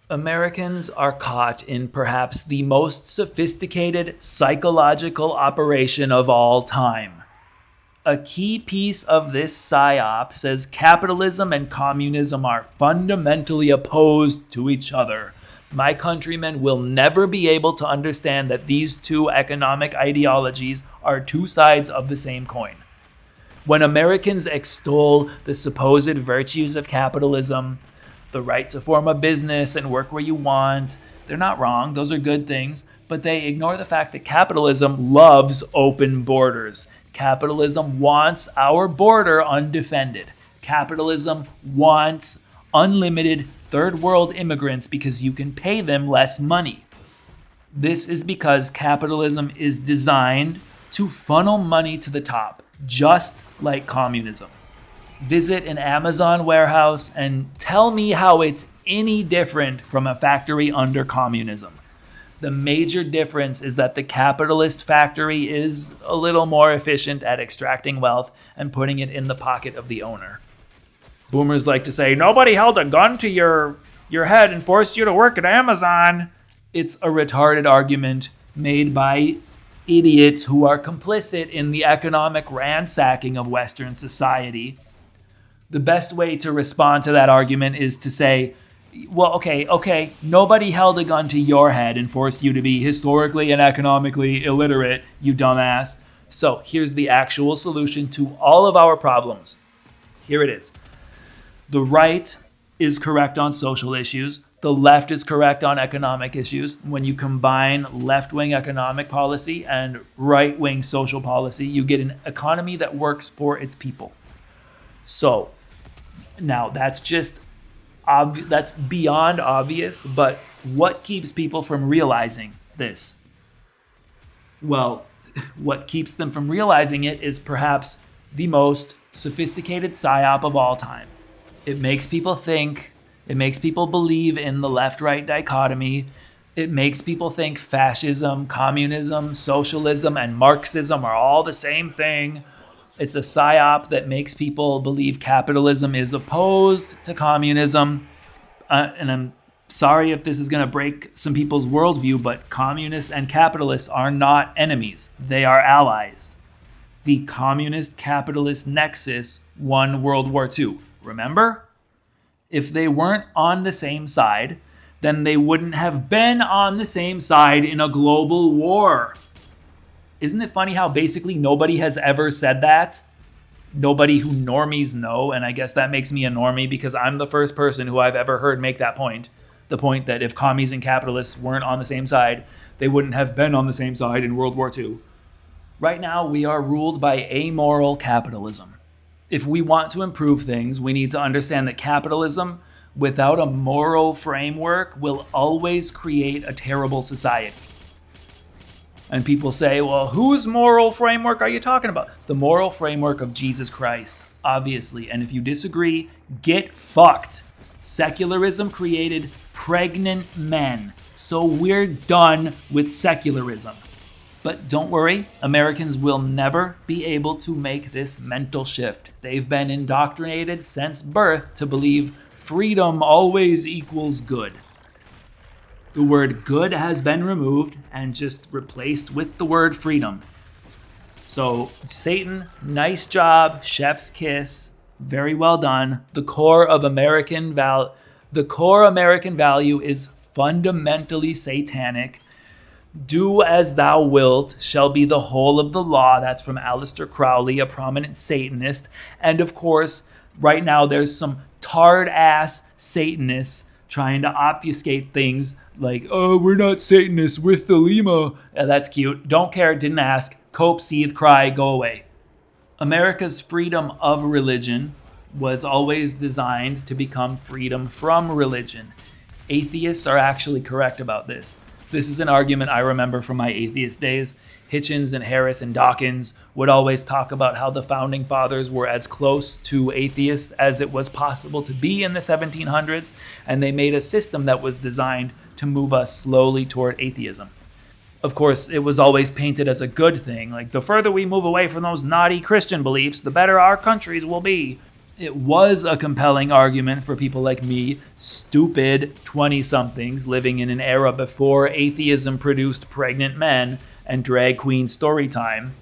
Americans are caught in perhaps the most sophisticated psychological operation of all time. A key piece of this psyop says capitalism and communism are fundamentally opposed to each other. My countrymen will never be able to understand that these two economic ideologies are two sides of the same coin. When Americans extol the supposed virtues of capitalism, the right to form a business and work where you want, they're not wrong, those are good things, but they ignore the fact that capitalism loves open borders. Capitalism wants our border undefended. Capitalism wants unlimited third world immigrants because you can pay them less money. This is because capitalism is designed to funnel money to the top, just like communism. Visit an Amazon warehouse and tell me how it's any different from a factory under communism. The major difference is that the capitalist factory is a little more efficient at extracting wealth and putting it in the pocket of the owner. Boomers like to say, nobody held a gun to your head and forced you to work at Amazon. It's a retarded argument made by idiots who are complicit in the economic ransacking of Western society. The best way to respond to that argument is to say, well, okay, nobody held a gun to your head and forced you to be historically and economically illiterate, you dumbass. So here's the actual solution to all of our problems. Here it is. The right is correct on social issues. The left is correct on economic issues. When you combine left-wing economic policy and right-wing social policy, you get an economy that works for its people. So now that's beyond obvious, but what keeps people from realizing this? Well, what keeps them from realizing it is perhaps the most sophisticated psyop of all time. It makes people think, it makes people believe in the left-right dichotomy. It makes people think fascism, communism, socialism, and Marxism are all the same thing. It's a psyop that makes people believe capitalism is opposed to communism. And I'm sorry if this is going to break some people's worldview, but communists and capitalists are not enemies. They are allies. The communist-capitalist nexus won World War II. Remember? If they weren't on the same side, then they wouldn't have been on the same side in a global war. Isn't it funny how basically nobody has ever said that? Nobody who normies know, and I guess that makes me a normie because I'm the first person who I've ever heard make that point. The point that if commies and capitalists weren't on the same side, they wouldn't have been on the same side in World War II. Right now, we are ruled by amoral capitalism. If we want to improve things, we need to understand that capitalism, without a moral framework, will always create a terrible society. And people say, well, whose moral framework are you talking about? The moral framework of Jesus Christ, obviously. And if you disagree, get fucked. Secularism created pregnant men. So we're done with secularism. But don't worry, Americans will never be able to make this mental shift. They've been indoctrinated since birth to believe freedom always equals good. The word good has been removed and just replaced with the word freedom. So, Satan, nice job, chef's kiss, very well done. The core American value is fundamentally satanic. Do as thou wilt shall be the whole of the law. That's from Aleister Crowley, a prominent Satanist. And of course, right now there's some tarred-ass Satanists trying to obfuscate things like, oh, we're not Satanists, we're Thelema. That's cute. Don't care, didn't ask. Cope, seethe, cry, go away. America's freedom of religion was always designed to become freedom from religion. Atheists are actually correct about this. This is an argument I remember from my atheist days. Hitchens and Harris and Dawkins would always talk about how the founding fathers were as close to atheists as it was possible to be in the 1700s, and they made a system that was designed to move us slowly toward atheism. Of course, it was always painted as a good thing, like the further we move away from those naughty Christian beliefs, the better our countries will be. It was a compelling argument for people like me, stupid 20-somethings living in an era before atheism produced pregnant men and drag queen story time.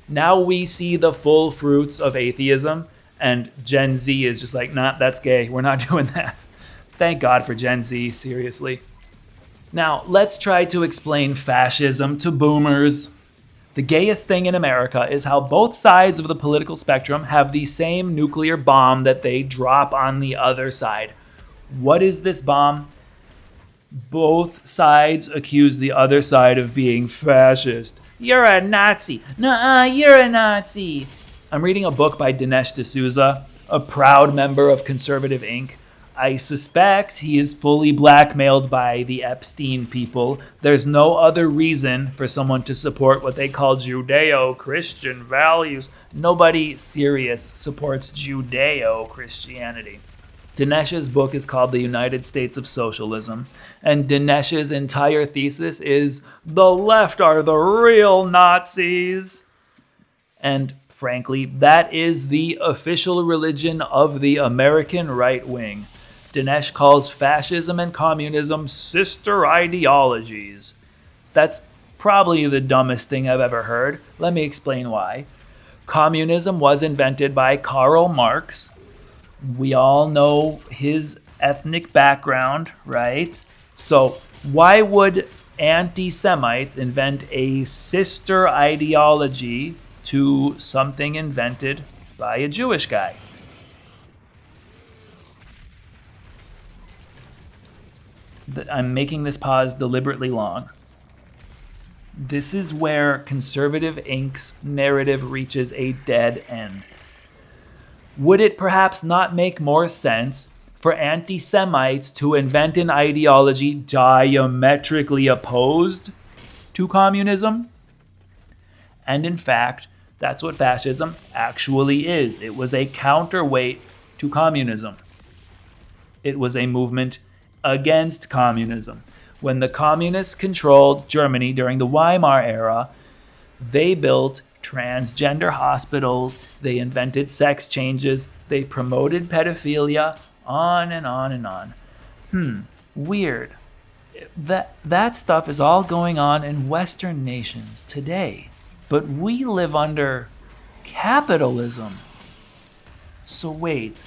Now we see the full fruits of atheism, and Gen Z is just like, nah, that's gay. We're not doing that. Thank God for Gen Z, seriously. Now, let's try to explain fascism to boomers. The gayest thing in America is how both sides of the political spectrum have the same nuclear bomb that they drop on the other side. What is this bomb? Both sides accuse the other side of being fascist. You're a Nazi. Nuh-uh, you're a Nazi. I'm reading a book by Dinesh D'Souza, a proud member of Conservative Inc. I suspect he is fully blackmailed by the Epstein people. There's no other reason for someone to support what they call Judeo-Christian values. Nobody serious supports Judeo-Christianity. Dinesh's book is called The United States of Socialism, and Dinesh's entire thesis is the left are the real Nazis. And frankly, that is the official religion of the American right wing. Dinesh calls fascism and communism sister ideologies. That's probably the dumbest thing I've ever heard. Let me explain why. Communism was invented by Karl Marx. We all know his ethnic background, right? So why would anti-Semites invent a sister ideology to something invented by a Jewish guy? I'm making this pause deliberately long. This is where Conservative Inc.'s narrative reaches a dead end. Would it perhaps not make more sense for anti-Semites to invent an ideology diametrically opposed to communism? And in fact, that's what fascism actually is. It was a counterweight to communism. It was a movement against communism. When the communists controlled Germany during the Weimar era, they built transgender hospitals, they invented sex changes, they promoted pedophilia, on and on and on. Weird. That stuff is all going on in Western nations today, but we live under capitalism. So wait,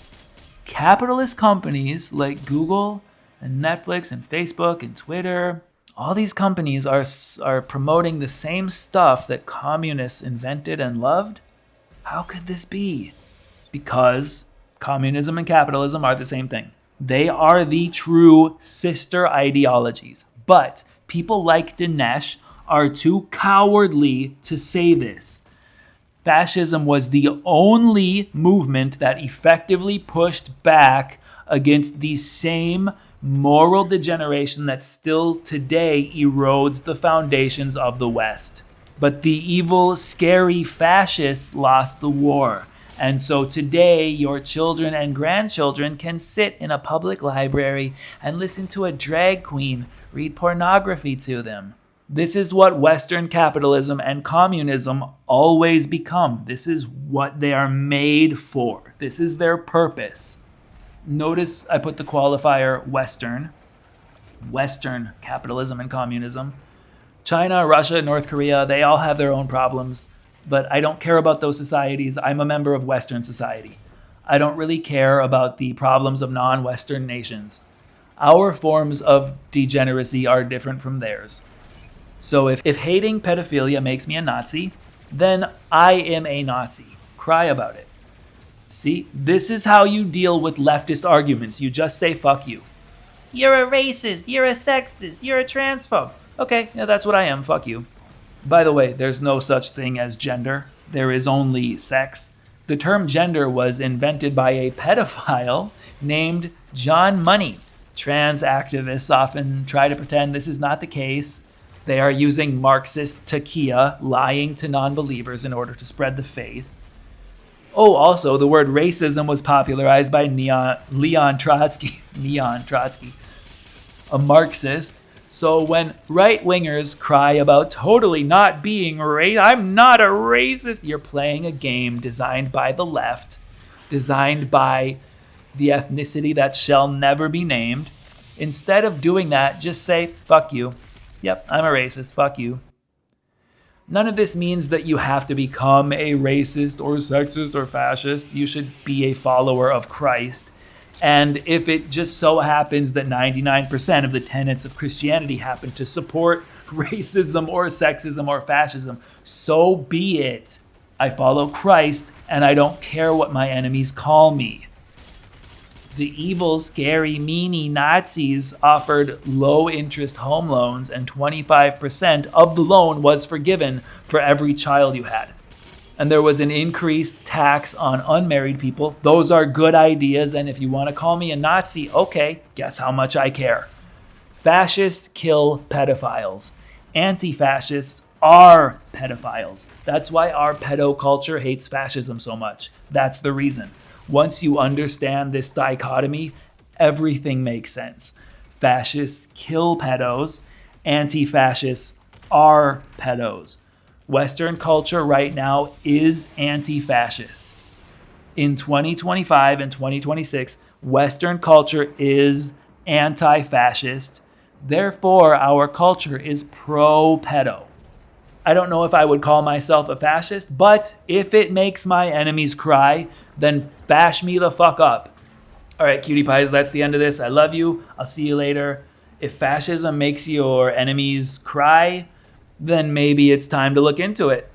capitalist companies like Google and Netflix and Facebook and Twitter, all these companies are promoting the same stuff that communists invented and loved? How could this be? Because communism and capitalism are the same thing. They are the true sister ideologies. But people like Dinesh are too cowardly to say this. Fascism was the only movement that effectively pushed back against the same moral degeneration that still today erodes the foundations of the West. But the evil, scary fascists lost the war. And so today, your children and grandchildren can sit in a public library and listen to a drag queen read pornography to them. This is what Western capitalism and communism always become. This is what they are made for. This is their purpose. Notice I put the qualifier Western. Western capitalism and communism. China, Russia, North Korea, they all have their own problems, but I don't care about those societies. I'm a member of Western society. I don't really care about the problems of non-Western nations. Our forms of degeneracy are different from theirs. So if hating pedophilia makes me a Nazi, then I am a Nazi. Cry about it. See, this is how you deal with leftist arguments. You just say, fuck you. You're a racist, you're a sexist, you're a transphobe. Okay, yeah, that's what I am, fuck you. By the way, there's no such thing as gender. There is only sex. The term gender was invented by a pedophile named John Money. Trans activists often try to pretend this is not the case. They are using Marxist taqiyya, lying to non-believers in order to spread the faith. Oh, also, the word racism was popularized by Leon Trotsky, a Marxist. So when right-wingers cry about totally not being I'm not a racist, you're playing a game designed by the left designed by the ethnicity that shall never be named. Instead of doing that, just say, fuck you. Yep, I'm a racist. Fuck you. None of this means that you have to become a racist or sexist or fascist. You should be a follower of Christ. And if it just so happens that 99% of the tenets of Christianity happen to support racism or sexism or fascism, so be it. I follow Christ and I don't care what my enemies call me. The evil, scary, meanie Nazis offered low-interest home loans, and 25% of the loan was forgiven for every child you had. And there was an increased tax on unmarried people. Those are good ideas, and if you want to call me a Nazi, okay, guess how much I care. Fascists kill pedophiles. Anti-fascists are pedophiles. That's why our pedo culture hates fascism so much. That's the reason. Once you understand this dichotomy, everything makes sense. Fascists kill pedos. Anti-fascists are pedos. Western culture right now is anti-fascist. In 2025 and 2026, Western culture is anti-fascist. Therefore, our culture is pro-pedo. I don't know if I would call myself a fascist, but if it makes my enemies cry, then bash me the fuck up. All right, cutie pies, that's the end of this. I love you. I'll see you later. If fascism makes your enemies cry, then maybe it's time to look into it.